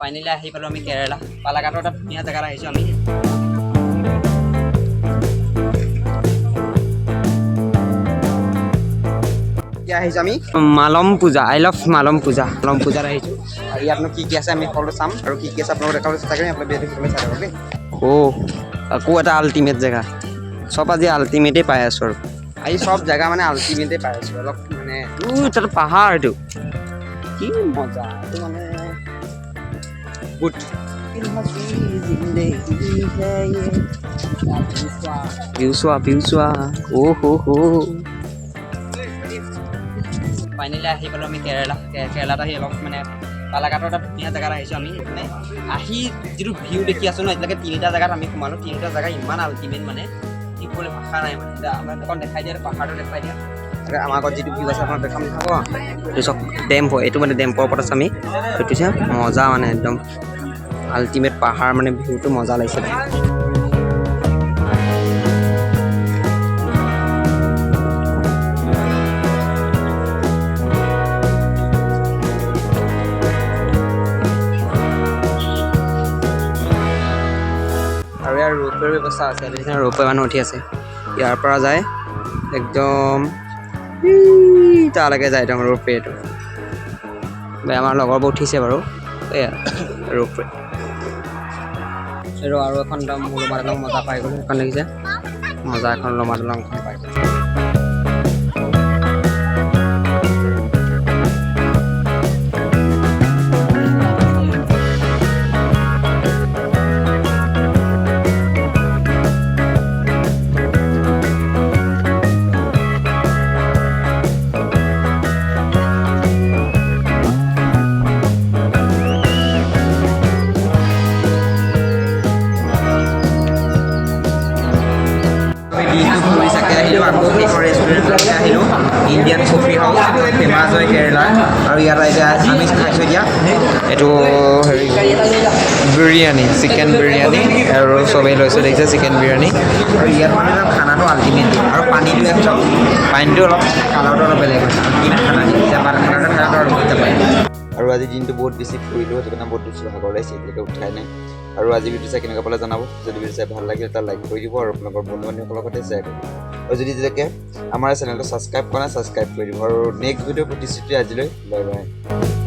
finally আহি পালোঁ আমি কেৰেলা পালাকাটৰ এটা ধুনীয়া জেগাত আহিছোঁ আমি এতিয়া আহিছোঁ আমি মালম পূজা আই লাভ মালম পূজাত আহিছোঁ আৰু ইয়াতনো কি কি আছে আমি সকলো চাম আৰু কি কি আছে আপোনালোকক দেখাবলৈ চেষ্টা কৰিম আপোনালোকে ভিডিঅ'টো চাই থাকক দেই আকৌ এটা আল্টিমেট জেগা চব আজি আল্টিমেটেই পাই আছোঁ আৰু আজি চব জেগা মানে আল্টিমেটেই পাই আছোঁ অলপ মানে তাত পাহাৰ এইটো কি মজা এইটো মানে গুড ভিউ চোৱা ফাইনেলি আহি পালোঁ আমি কেৰেলাত আহি অলপ মানে পালাকাটৰ এটা ধুনীয়া জেগাত আহিছোঁ আমি মানে আহি যিটো ভিউ দেখি আছোঁ ন এতিয়ালৈকে তিনিটা জেগাত আমি সোমালোঁ তিনিটা জেগা ইমান আল্টিমেট মানে কি ক'বলৈ ভাষা নাই মানে এতিয়া আমাক অকণ দেখাই দিয়া পাহাৰটো দেখাই দিয়া আমাৰ আগত যিটো ভিউ আছে আপোনাক দেখাব এইটো চব ডেম্প হয় এইটো মানে ডেম্পৰ ওপৰত আছে আমি সেইটো চাই মজা মানে একদম আল্টিমেট পাহাৰ মানে ভিউটো মজা লাগিছে আৰু ইয়াৰ ৰোপৱেৰ ব্যৱস্থা আছে ৰোপৱে মানুহ উঠি আছে ইয়াৰ পৰা যায় একদম তালৈকে যায় একদম ৰোপৱেটো আমাৰ লগৰবোৰ উঠিছে বাৰু এয়া ৰোপৱে আৰু এখন একদম লোমা দলং মজা পাই গ'লোঁ সেইখন দেখিছে মজা এখন লোমা দলংখন পাই গ'লোঁ ৰেষ্টুৰেণ্টলৈকে আহিলোঁ ইণ্ডিয়ান কফি হাউচ ফেমাছ হয় কেৰেলা আৰু ইয়াত এতিয়া আমি খাইছোঁ এতিয়া এইটো হেৰি বিৰিয়ানী চিকেন বিৰিয়ানী আৰু চবেই লৈছোঁ দেখিছে চিকেন বিৰিয়ানী আৰু ইয়াত মানে খানাটো আল্টিমেট আৰু পানীটো একদম পানীটো অলপ কালাৰটো অলপ বেলেগ হৈছে আল্টিমেট খানা দিয়ে জাপান খানাটো আৰু বহুত পায় আৰু আজি দিনটো বহুত বেছি ফুৰিলোঁ সেইটো কাৰণে বহুত বেছি ভাগৰ লাগিছে এতিয়ালৈকে উঠাই নাই আৰু আজি ভিডিঅ' চাই কেনেকুৱা পালে জনাব যদি ভিডিঅ' চাই ভাল লাগিলে এটা লাইক কৰি দিব আৰু আপোনালোকৰ বন্ধু বান্ধৱীসকলৰ লগতে শ্বেয়াৰ কৰিব আৰু যদি যেতিয়ালৈকে আমাৰ চেনেলটো ছাবস্ক্ৰাইব কৰা নাই ছাবস্ক্ৰাইব কৰি দিব আৰু নেক্সট ভিডিঅ' প্ৰতিশ্ৰুতি আজিলৈ বাই বাই